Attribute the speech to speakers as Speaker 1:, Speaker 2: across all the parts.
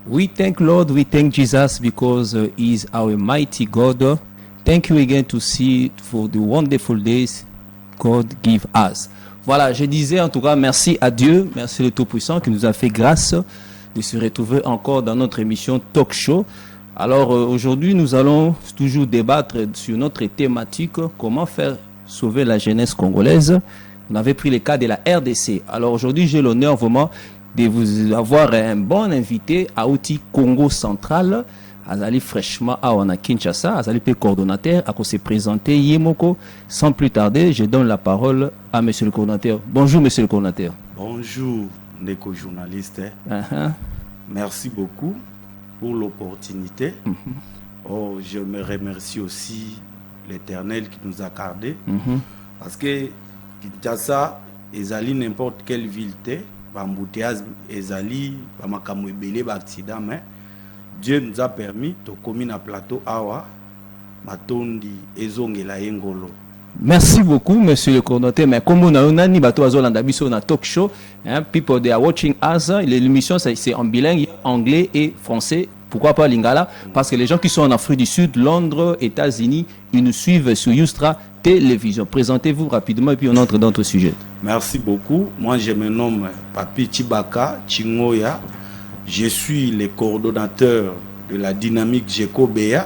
Speaker 1: We thank Lord, we thank Jesus because He is our mighty God. Thank you again to see for the wonderful days God give us. Voilà, je disais en tout cas merci à Dieu, merci le Tout-Puissant qui nous a fait grâce de se retrouver encore dans notre émission Talk Show. Alors aujourd'hui, nous allons toujours débattre sur notre thématique, comment faire sauver la jeunesse congolaise. On avait pris le cas de la RDC. Alors aujourd'hui, j'ai l'honneur vraiment de vous avoir un bon invité à outil Congo Central. Azali fraîchement à Wana Kinshasa, Azali pe coordonnateur, à se présenter Yemoko. Sans plus tarder, je donne la parole à monsieur le coordonnateur. Bonjour monsieur le coordonnateur.
Speaker 2: Bonjour Neko journaliste. Merci beaucoup pour l'opportunité. Oh, je me remercie aussi l'Éternel qui nous a accordé. Parce que Kinshasa, Ezali n'importe quelle ville, Bamboutéaz, Ezali, Bamakamouébélé, Accident, mais Dieu nous a permis de communiquer à plateau Awa, Matondi, Ezongela Engolo.
Speaker 1: Merci beaucoup, monsieur le coordonnateur. Mais comme on a un bateau à Zolanda Bisso na talk show, people they are watching us. L'émission c'est en bilingue, anglais et français. Pourquoi pas Lingala? Parce que les gens qui sont en Afrique du Sud, Londres, États-Unis, ils nous suivent sur Youstra Télévision. Présentez-vous rapidement et puis on entre dans notre sujet.
Speaker 2: Merci beaucoup. Moi, je me nomme Papi Tibaka Chingoya. Je suis le coordonnateur de la dynamique GECO-BEA.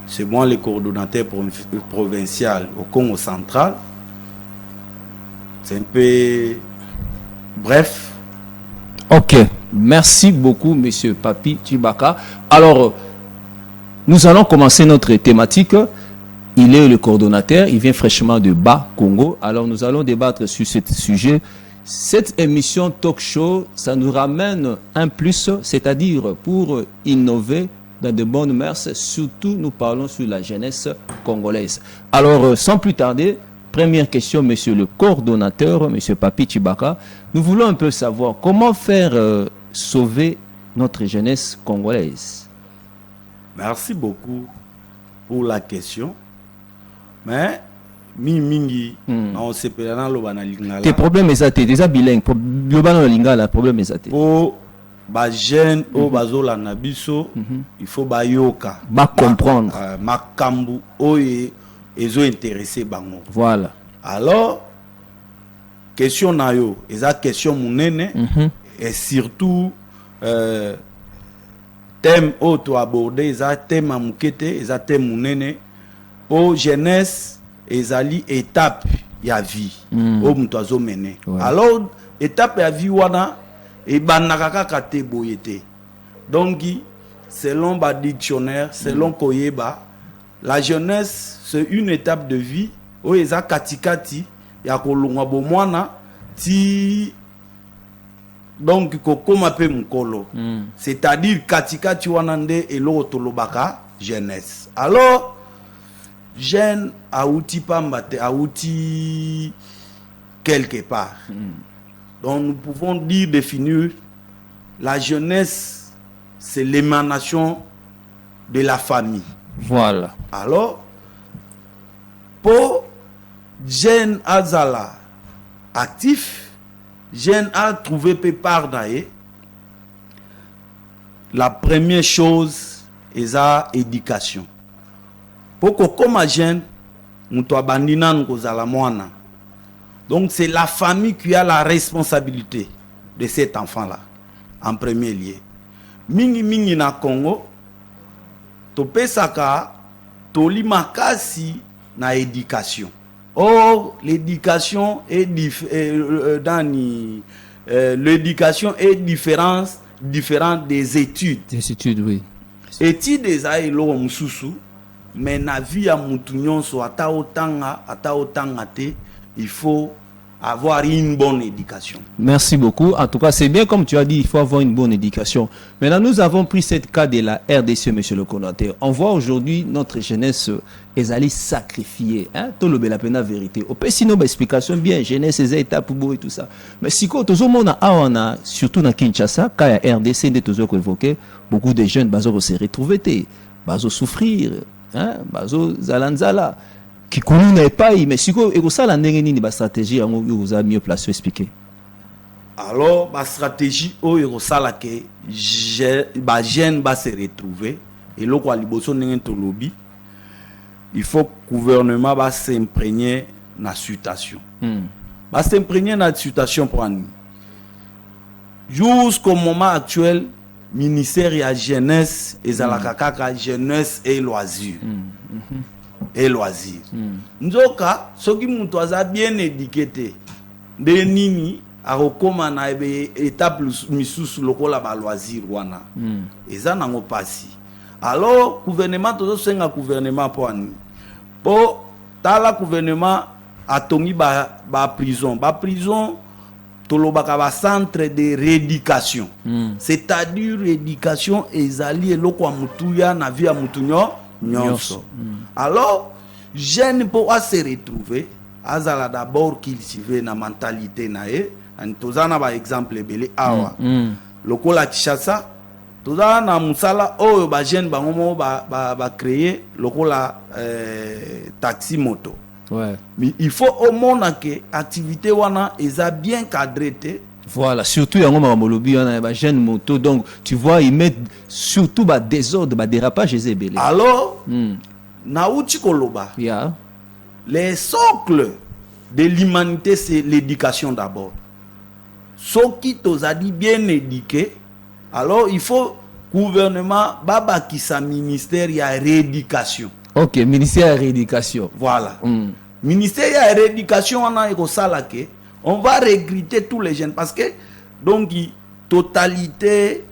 Speaker 2: C'est moi le coordonnateur provincial au Congo central. C'est un peu bref.
Speaker 1: Ok, merci beaucoup, monsieur Papi Tibaka. Alors, nous allons commencer notre thématique. Il est le coordonnateur, il vient fraîchement de Bas-Congo. Alors, nous allons débattre sur ce sujet. Cette émission talk show, ça nous ramène un plus, c'est-à-dire pour innover dans de bonnes mœurs. Surtout, nous parlons sur la jeunesse congolaise. Alors, sans plus tarder, première question, monsieur le coordonnateur, monsieur Papi Tibaka. Nous voulons un peu savoir comment faire sauver notre jeunesse congolaise.
Speaker 2: Merci beaucoup pour la question. Mais, mingi, on se peut dans le banalingala.
Speaker 1: Tes problèmes exactés, déjà bilingue. Le banalingala, problème exacté.
Speaker 2: Pour les jeunes au bazola nabiso, il faut bayoka.
Speaker 1: Ba comprendre.
Speaker 2: Makambu oye. Ils ont intéressé bango.
Speaker 1: Voilà.
Speaker 2: Alors, question nayo, eza question mounene et surtout thème auto abordé, eza thème amukete, eza thème mounene au jeunesse ezali étape ya vie au mutazo mené. Alors étape ya vie wana e banaka kate boyete. Donc selon ba dictionnaire, selon Koyeba, la jeunesse, c'est une étape de vie où il y a katikati, il y a kolongwa bomwana, ti donc kokoma pe mukolo. C'est-à-dire katikati wanande et l'otolobaka jeunesse. Alors, jeune a outil pambate, a outil quelque part. Donc nous pouvons dire, définir, la jeunesse, c'est l'émanation de la famille.
Speaker 1: Voilà.
Speaker 2: Alors, pour jeune Azala actif, jeune a trouvé pépard d'ailleurs. La première chose est la éducation. Pour que comme jeune, nous abandonnons nos moana. Donc c'est la famille qui a la responsabilité de cet enfant-là, en premier lieu. Mingi na Congo. Topesaka toli makasi na éducation. Or l'éducation est l'éducation est différente des études.
Speaker 1: Des études, oui.
Speaker 2: Études des aïlo mususu, mais na vie ya mutu nyonso ata otanga te, il faut avoir une bonne éducation.
Speaker 1: Merci beaucoup. En tout cas, c'est bien comme tu as dit, il faut avoir une bonne éducation. Maintenant, nous avons pris cette cas de la RDC, monsieur le coordonnateur. On voit aujourd'hui notre jeunesse, les allés sacrifier. Tout le bel la vérité. Au peut sinon, explication bien, jeunesse, les étapes pour et tout ça. Mais si quoi, tout le monde a, surtout dans Kinshasa, quand il y a RDC, des toujours évoqué, beaucoup de jeunes, bazo se retrouver, bazo souffrir, bazo zalanzala. Qui connaît pas, mais si vous avez une stratégie, vous avez mieux placé expliquer.
Speaker 2: Alors la stratégie oyo sala que ba jeune va se retrouver et lo kwa liboso ndenge to lobby il faut que le gouvernement va s'imprégner na situation. Va s'imprégner na situation pour nous. Jusqu'au moment actuel, ministère de la jeunesse et la jeunesse et loisirs. Et loisirs. Nzoka, ce qui nous a bien éduqué, de nini a recommandé na étape misusu lokola ba loisir wana. Eza nango pasi. Alors gouvernement todo senga gouvernement pour nous. Pour tala gouvernement atongi ba prison. Ba prison tolobaka ba centre de rééducation. C'est-à-dire rééducation ezali eloko ya mutuya na vie ya mutunyo nyonso. Alors jeune pour se retrouver azala d'abord qu'il suivait na mentalité na e antozana ba exemple belé awa. Lokola Kinshasa tozana na musala oyo ba jeune bango ba créer lokola taxi moto.
Speaker 1: Ouais.
Speaker 2: Mais il faut au monde que activité wana est bien cadrée.
Speaker 1: Voilà, surtout il y a un jeune moto, donc tu vois ils mettent surtout bah désordre, bah dérapage et zébélé.
Speaker 2: Alors, naouti koloba.
Speaker 1: Yeah.
Speaker 2: Les socles de l'humanité c'est l'éducation d'abord. Ceux qui t'ont dit bien éduqué, alors il faut gouvernement baba qui sa ministère il y a rééducation.
Speaker 1: Ok, ministère de rééducation.
Speaker 2: Voilà. Ministère de rééducation, on va recruter tous les jeunes parce que, donc, totalité,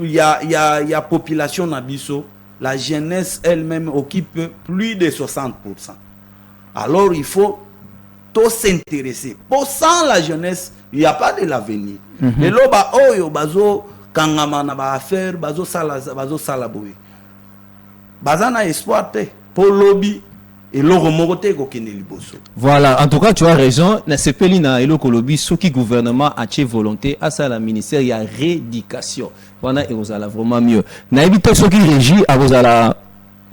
Speaker 2: il y a population Nabiso, la jeunesse elle-même occupe plus de 60%. Alors, il faut tout s'intéresser. Pour sans la jeunesse, il n'y a pas de l'avenir. Et là, oyo bazo kangama na ba affaire, bazo salaboui. Bazana espoir pour lobby et le remonter kokene liboso.
Speaker 1: Voilà, en tout cas tu as raison, na sepeli na eloko lobby ce qui gouvernement a tché volonté à ça la ministère il y a rééducation. Voilà et vous allez vraiment mieux. Na éviter ce qui régit à vous allez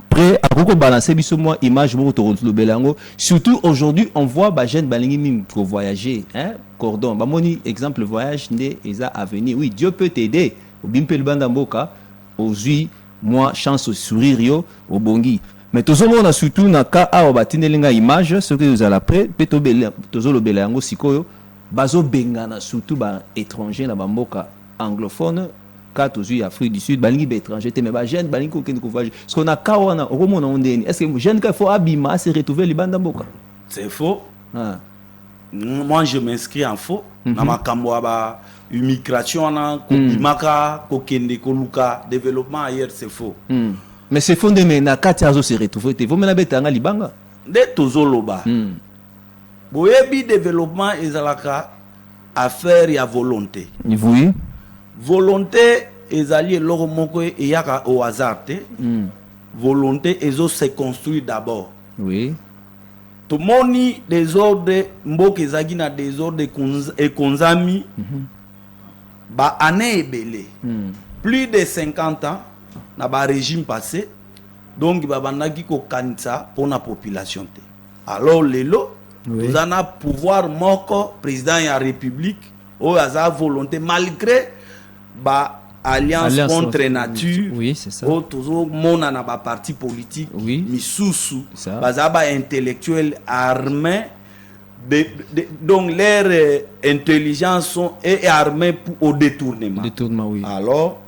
Speaker 1: prêt à beaucoup balancer biso moi image mo to belango surtout aujourd'hui on voit ba jeune balingi mim pour voyager hein cordon ba moni exemple voyage né eza avenir. Oui, Dieu peut t'aider. Au bimpe le banda mboka aujourd'hui moi chance au sourire yo au bongi mais tout le monde a surtout na ka a batindelinga image ce que vous allez après peto bele tozo lo belango sikoyo bazo bengana surtout ba étranger na bamboka anglophone ka tozu Afrique du Sud balingi ba étranger te mais ba jeune balingi ko ken ko voyage ce qu'on a ka wana romona ondeni est-ce que jeune ka faut abima se retrouver li banda mboka
Speaker 2: c'est faux. Moi je m'inscris en faux na makambo ba immigration na ko bimaka ko kende ko luka développement ailleurs c'est faux.
Speaker 1: Mais c'est fondé mais na kati azo se retrouver te vous mena betanga libanga
Speaker 2: de tozoloba boyebi développement ezalaka affaire ya volonté.
Speaker 1: Oui.
Speaker 2: Volonté ezali eloko moko eyaka au hasard te. Volonté ezo se construit d'abord.
Speaker 1: Oui.
Speaker 2: Tout moni désordre mboka ezaki na désordre et konzami ba année ebele. Plus de 50 ans na ba régime passé donc ba bandaki ko kanisa pour la population te. Alors lelo nous en a pouvoir moko président ya république o aza volonté malgré ba alliance contre nature.
Speaker 1: Oui, c'est ça.
Speaker 2: O toujours mona na ba parti politique misusu baza ba intellectuel armé donc leur intelligence sont et armés au détournement.
Speaker 1: Détournement, oui.
Speaker 2: Alors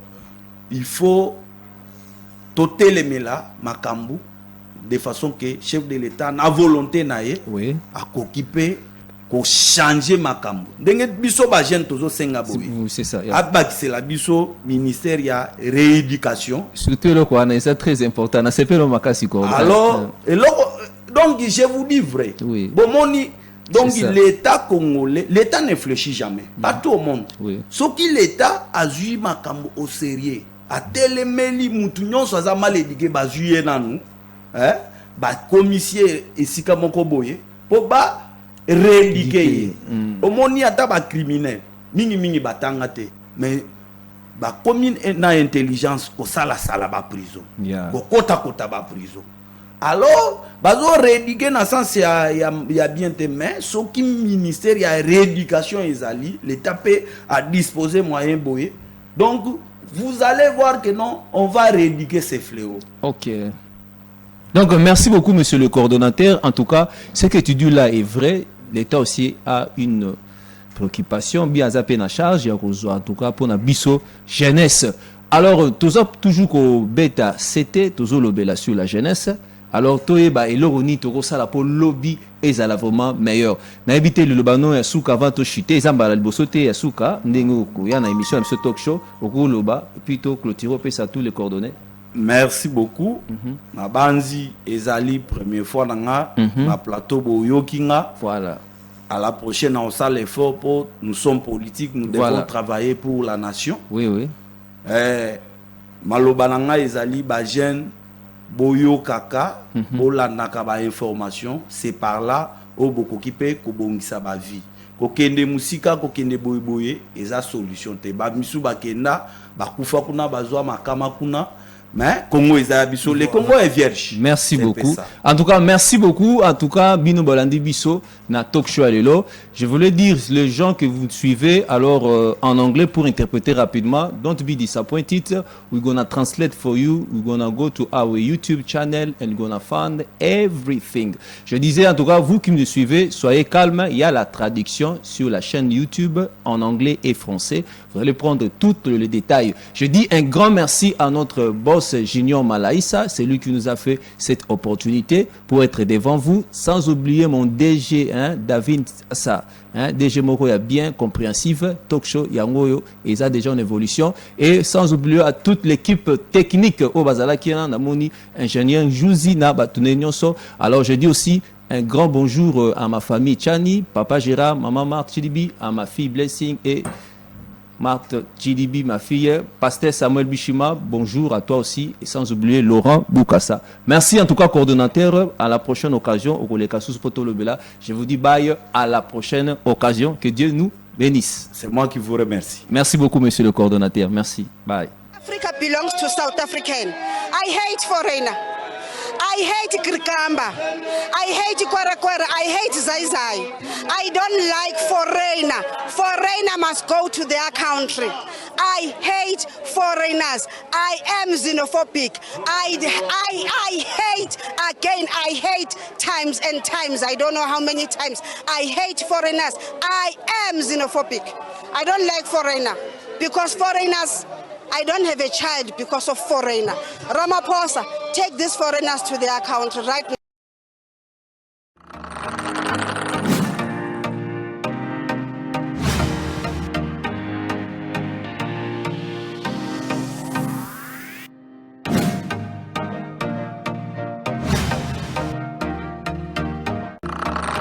Speaker 2: il faut toter les mela makambu de façon que chef de l'État na volonté naie à occuper ko changer makambu ndenge biso ba jeune tozo senga boyi
Speaker 1: c'est ça
Speaker 2: abaki c'est la biso ministère ya rééducation
Speaker 1: surtout le quoi c'est très important na sepelo makasi ko
Speaker 2: alors et donc je vous dis vrai bon moni donc l'État congolais l'État ne fléchit jamais pas tout au monde ce qui l'État a joué makambu au sérieux a telemeli mutu nyonso aza mal éduqué ba jouer nanu ba commissaire esika moko boye po ba rééduquer omoni ata ba criminel mingi batanga te mais ba commune na intelligence ko sala ba prison ko kota ba prison Alors, bazo rééduquer dans le sens il y a bien des mains, ce qui ministère il y a rééducation ezali, l'État peut à disposer moyens boyés. Donc vous allez voir que non, on va rééduquer ces fléaux.
Speaker 1: OK. Donc merci beaucoup monsieur le coordonnateur. En tout cas, ce que tu dis là est vrai. L'État aussi a une préoccupation bien zappé na charge en tout cas pour na biso jeunesse. Alors toujours ko bêta c'était toujours lobela sur la jeunesse. Alors toyeba eloroni toko sala pour lobby ezala vraiment meilleur. Na éviter le lobano ya suka avant to chuter ezamba la libosote ya suka ndengo ko ya na émission ce talk show oko loba et puis to clôturer pe ça tous les coordonnées.
Speaker 2: Merci beaucoup. Na banzi ezali première fois na na plateau boyokinga.
Speaker 1: Voilà.
Speaker 2: À la prochaine on sait l'effort pour nous sommes politiques, nous devons travailler pour la nation.
Speaker 1: Oui oui.
Speaker 2: Malobananga ezali ba jeune boyo kaka bolandaka ba information c'est par là au bokoki pe ko bongisa ba vie ko kende musika ko kende boyeboye eza solution te ba misu ba kenda ba kufa kuna bazwa makama kuna mais Congo eza biso le Congo est vierge.
Speaker 1: Merci beaucoup. En tout cas, merci beaucoup. En tout cas, Bino Bolandi Biso na talk show alelo. Je voulais dire les gens que vous suivez alors en anglais pour interpréter rapidement. Don't be disappointed. We're gonna translate for you. We're gonna go to our YouTube channel and gonna find everything. Je disais en tout cas, vous qui me suivez, soyez calmes. Il y a la traduction sur la chaîne YouTube en anglais et français. Vous allez prendre tous les détails. Je dis un grand merci à notre boss Junior Malaïssa, c'est lui qui nous a fait cette opportunité pour être devant vous, sans oublier mon DG, David Assa, DG Moko est bien compréhensif, talk show Yangoyo, et ça déjà en évolution, et sans oublier à toute l'équipe technique au Bazala qui est Namoni, ingénieur Jouzina Batunenyoso. Alors je dis aussi un grand bonjour à ma famille Chani, papa Gérard, maman Marthe Chilibi, à ma fille Blessing et Marthe Chilibi, ma fille, pasteur Samuel Bishima, bonjour à toi aussi, et sans oublier Laurent Boukassa. Merci en tout cas, coordonnateur, à la prochaine occasion, au Kolekasus Potolobela. Je vous dis bye, à la prochaine occasion, que Dieu nous bénisse.
Speaker 2: C'est moi qui vous remercie.
Speaker 1: Merci beaucoup, monsieur le coordonnateur, merci, bye.
Speaker 3: Africa belongs to South African. I hate foreigner. I hate Krikamba. I hate Kwara. I hate Zaizai. I don't like foreigner. Foreigner must go to their country. I hate foreigners. I am xenophobic. I hate, again, I hate times and times. I don't know how many times. I hate foreigners. I am xenophobic. I don't like foreigner because foreigners, I don't have a child because of foreigner. Ramaphosa, take these foreigners to their country right now.